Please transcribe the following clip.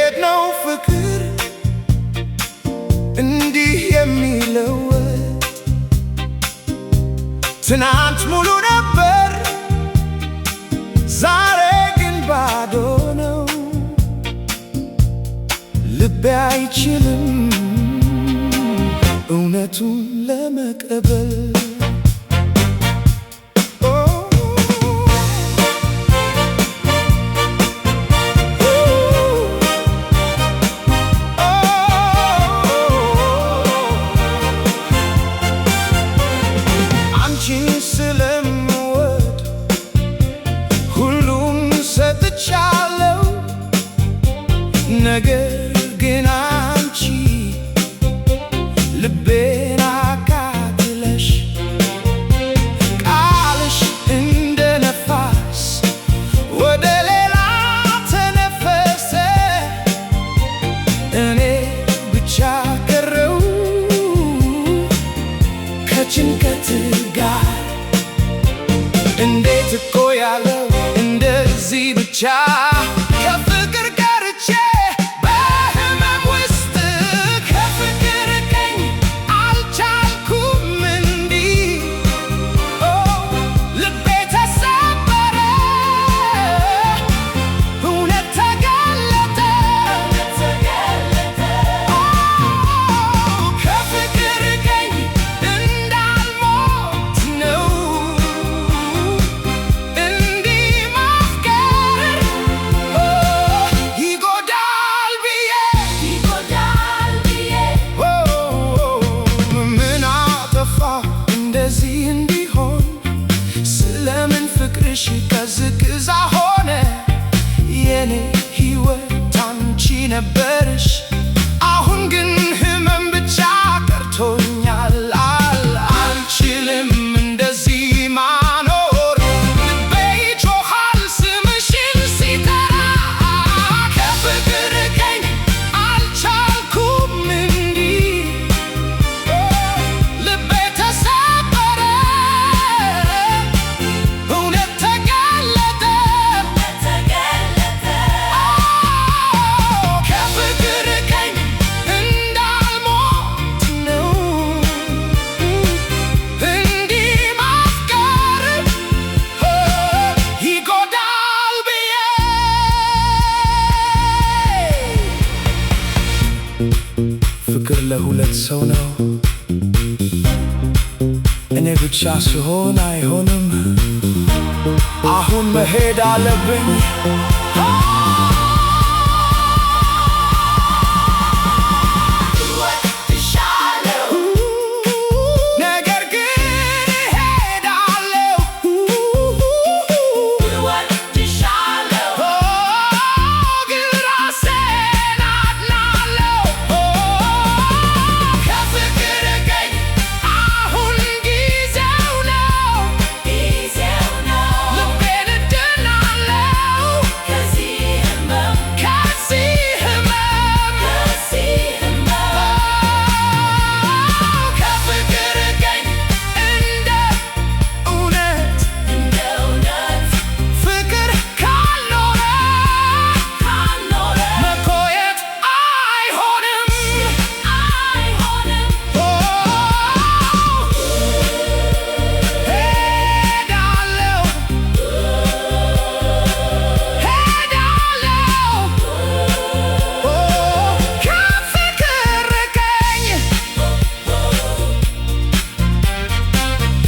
እንዴት ነው ፍቅር እንዲህ የሚለወጥ? ትናንት ሙሉ ነበር፣ ዛሬ ግን ባዶ ነው። ልቤ አይችልም እውነቱን ለመቀበል። ስለምወድ ሁሉም ሰጥቻለሁ፣ ነገር ግን አንቺ ልቤን አቃጥለሽ ቃልሽ እንደ ነፋስ ወደ ሌላ ተነፈሰ። እኔ ብቻ ቀረው ከጭንቀት ጋር። እንዴት እቆያለሁ እንደዚህ ብቻ ከፍቅር ቀርቼ በህመም ውስጥ? ከፍቅር ቀኝ አልቻልኩም እንዲህ። ልቤ ተሰበረ፣ እውነት ተገለጠ። ከፍቅር ቀኝ እንዳልሞት ነው እንዲሆን። ስለምን ፍቅርሽ ቀዝቅዛ ሆነ? የኔ ሕይወት አንቺ ነበርሽ፣ አሁን ግን ህመም ብቻ ቀርቶኛል። አልችልም እንደዚህ ማኖር፣ ልቤ ይጮኻል ስምሽን ሲጠራ። ከፍቅር ቀኝ አልቻልኩም እንዲህ። ልቤ ተሰበረ፣ እውነት ተገለጠ። ከፍቅር ቀኝ እንዳልሞት ነው እንዲህ ማፍቀር ይጎዳል ብዬ። ፍቅር ለሁለት ሰው ነው፣ እኔ ብቻ ስሆን አይሆንም። አሁን መሄድ አለብኝ።